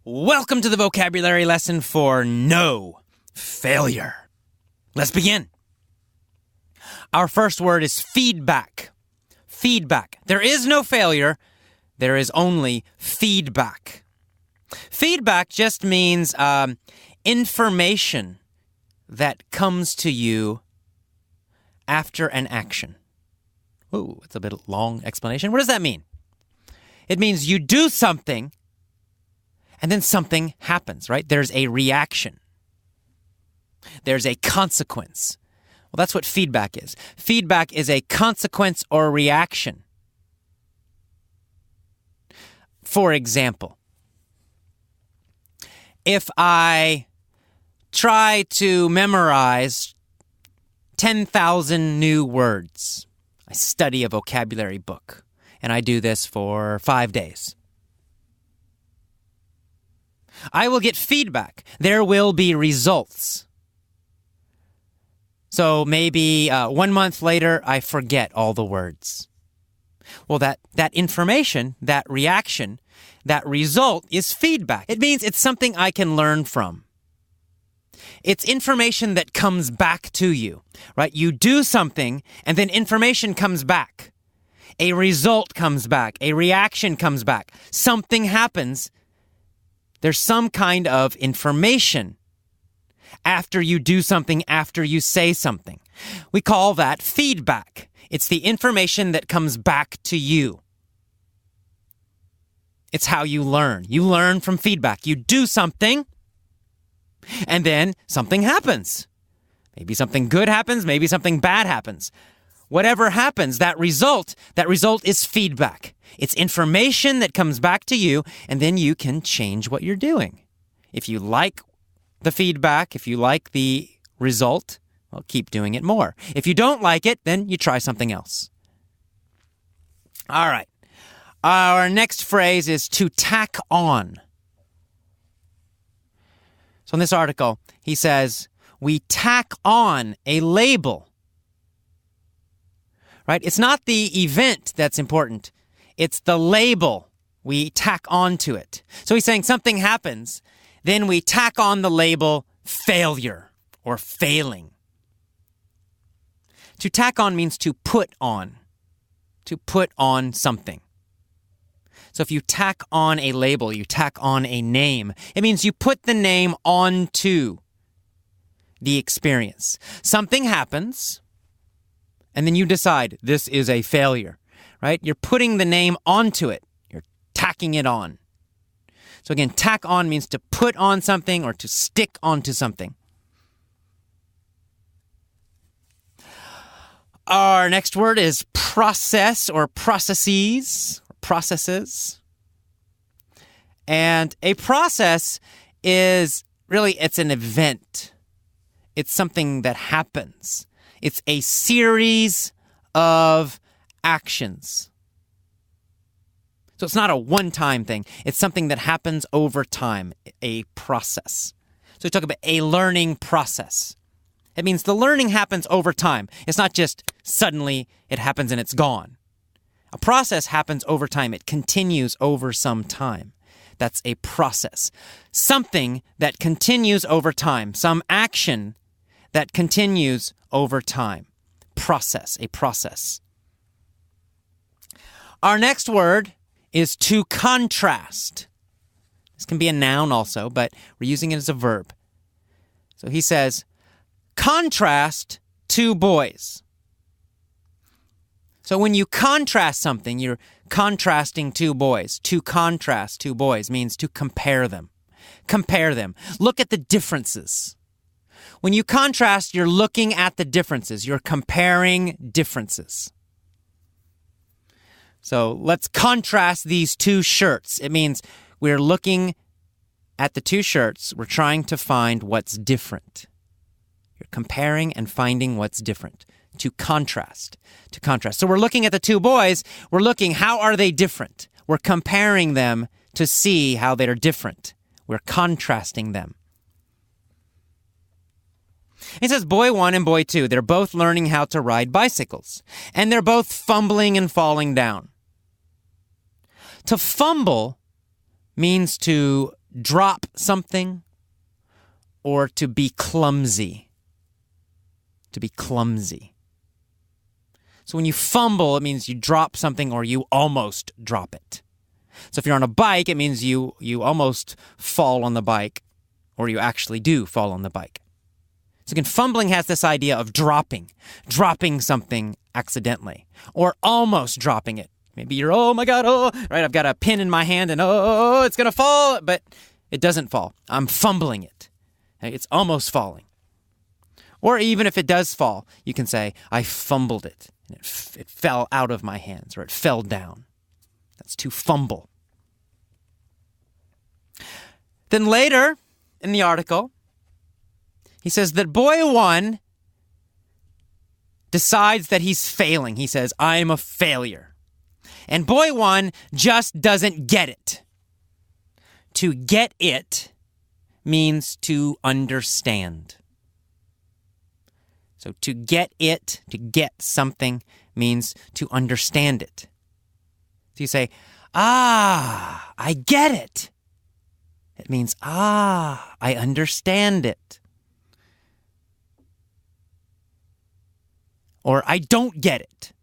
Welcome to the vocabulary lesson for no failure. Let's begin. Our first word is feedback. Feedback. There is no failure. There is only feedback. Feedback just means information that comes to you after an action. Ooh, it's a bit long explanation. What does that mean? It means you do something and then something happens, right? There's a reaction. There's a consequence. Well, that's what feedback is. Feedback is a consequence or reaction. For example, if I try to memorize 10,000 new words, I study a vocabulary book, and I do this for 5 days. I will get feedback. There will be results. So maybe 1 month later, I forget all the words. Well, that information, that reaction, that result is feedback. It means it's something I can learn from. It's information that comes back to you, right? You do something, and then information comes back. A result comes back. A reaction comes back. Something happens. There's some kind of information after you do something, after you say something. We call that feedback. It's the information that comes back to you. It's how you learn. You learn from feedback. You do something, and then something happens. Maybe something good happens, maybe something bad happens. Whatever happens, that result is feedback. It's information that comes back to you, and then you can change what you're doing. If you like the feedback, if you like the result, well, keep doing it more. If you don't like it, then you try something else. All right. Our next phrase is to tack on. So in this article, he says, we tack on a label. Right? It's not the event that's important. It's the label we tack onto it. So he's saying something happens, then we tack on the label failure or failing. To tack on means to put on something. So if you tack on a label, you tack on a name, it means you put the name onto the experience. Something happens, and then you decide this is a failure, right? You're putting the name onto it. You're tacking it on. So again, tack on means to put on something or to stick onto something. Our next word is process or processes. And a process is really, it's an event. It's something that happens. It's a series of actions. So it's not a one-time thing. It's something that happens over time, a process. So we talk about a learning process. It means the learning happens over time. It's not just suddenly it happens and it's gone. A process happens over time. It continues over some time. That's a process. Something that continues over time. Some action that continues over time. Process, a process. Our next word is to contrast. This can be a noun also, but we're using it as a verb. So he says, contrast two boys. So when you contrast something, you're contrasting two boys. To contrast two boys means to compare them. Compare them. Look at the differences. When you contrast, you're looking at the differences. You're comparing differences. So let's contrast these two shirts. It means we're looking at the two shirts. We're trying to find what's different. You're comparing and finding what's different. To contrast. To contrast. So we're looking at the two boys. We're looking, how are they different? We're comparing them to see how they're different. We're contrasting them. It says boy 1 and boy 2, they're both learning how to ride bicycles. And they're both fumbling and falling down. To fumble means to drop something, or to be clumsy. To be clumsy. So when you fumble, it means you drop something or you almost drop it. So if you're on a bike, it means you almost fall on the bike, or you actually do fall on the bike. So again, fumbling has this idea of dropping something accidentally, or almost dropping it. Maybe you're, oh my God, oh, right, I've got a pin in my hand and oh, it's going to fall, but it doesn't fall. I'm fumbling it. It's almost falling. Or even if it does fall, you can say, I fumbled it, and it fell out of my hands, or it fell down. That's to fumble. Then later in the article, he says that boy 1 decides that he's failing. He says, I'm a failure. And boy 1 just doesn't get it. To get it means to understand. So to get it, to get something, means to understand it. So you say, I get it. It means, I understand it. Or I don't get it.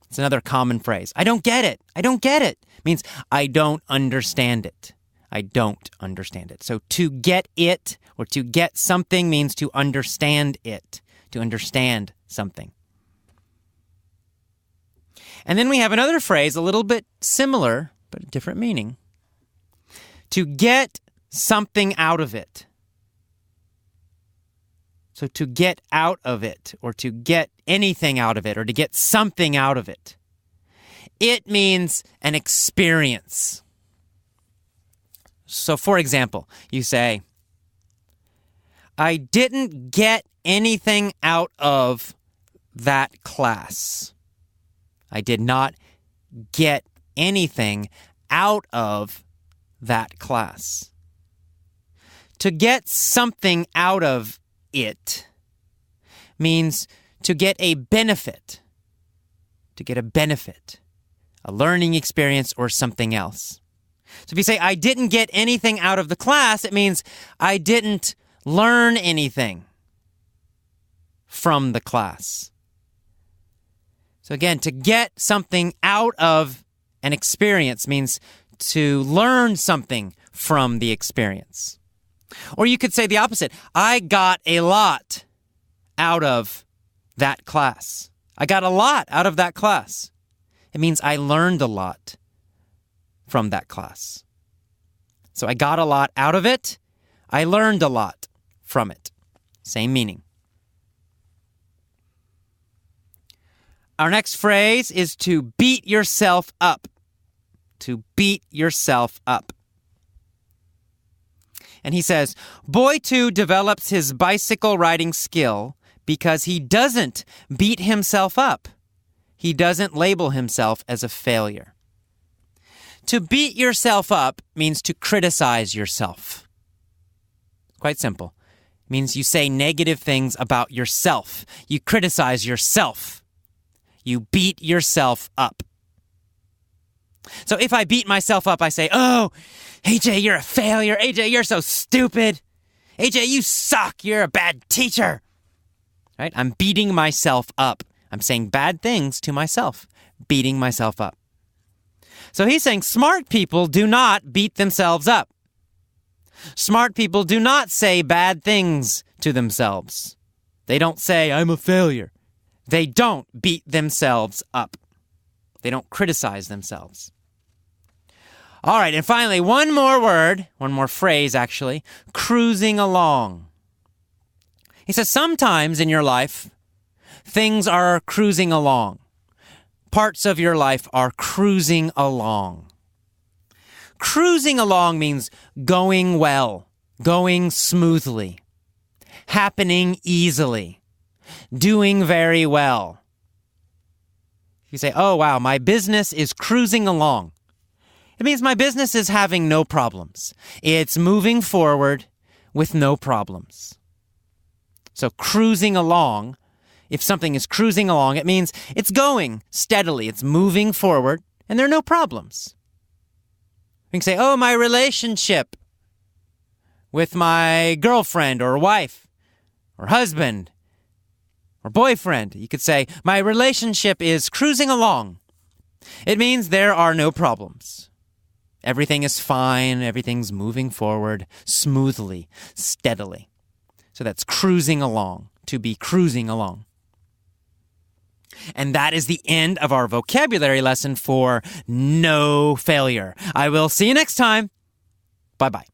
It's another common phrase. I don't get it. I don't get it. It means I don't understand it. I don't understand it. So to get it or to get something means to understand it, to understand something. And then we have another phrase, a little bit similar, but a different meaning. To get something out of it. So to get out of it, or to get anything out of it, or to get something out of it. It means an experience. So for example, you say, I didn't get anything out of that class. I did not get anything out of that class. To get something out of it means to get a benefit. To get a benefit, a learning experience, or something else. So if you say, I didn't get anything out of the class, it means I didn't learn anything from the class. So again, to get something out of an experience means to learn something from the experience. Or you could say the opposite. I got a lot out of that class. I got a lot out of that class. It means I learned a lot from that class. So I got a lot out of it. I learned a lot from it. Same meaning. Our next phrase is to beat yourself up. To beat yourself up. And he says, boy 2 develops his bicycle riding skill because he doesn't beat himself up. He doesn't label himself as a failure. To beat yourself up means to criticize yourself. Quite simple. It means you say negative things about yourself. You criticize yourself. You beat yourself up. So if I beat myself up, I say, oh, AJ, you're a failure. AJ, you're so stupid. AJ, you suck. You're a bad teacher. Right? I'm beating myself up. I'm saying bad things to myself, beating myself up. So he's saying smart people do not beat themselves up. Smart people do not say bad things to themselves. They don't say, I'm a failure. They don't beat themselves up. They don't criticize themselves. All right, and finally, one more phrase actually, cruising along. He says sometimes in your life, things are cruising along. Parts of your life are cruising along. Cruising along means going well, going smoothly, happening easily, doing very well. You say, oh wow, my business is cruising along. It means my business is having no problems. It's moving forward with no problems. So cruising along, if something is cruising along, it means it's going steadily. It's moving forward and there are no problems. We can say, oh, my relationship with my girlfriend or wife or husband or boyfriend. You could say, my relationship is cruising along. It means there are no problems. Everything is fine. Everything's moving forward smoothly, steadily. So that's cruising along, to be cruising along. And that is the end of our vocabulary lesson for no failure. I will see you next time. Bye-bye.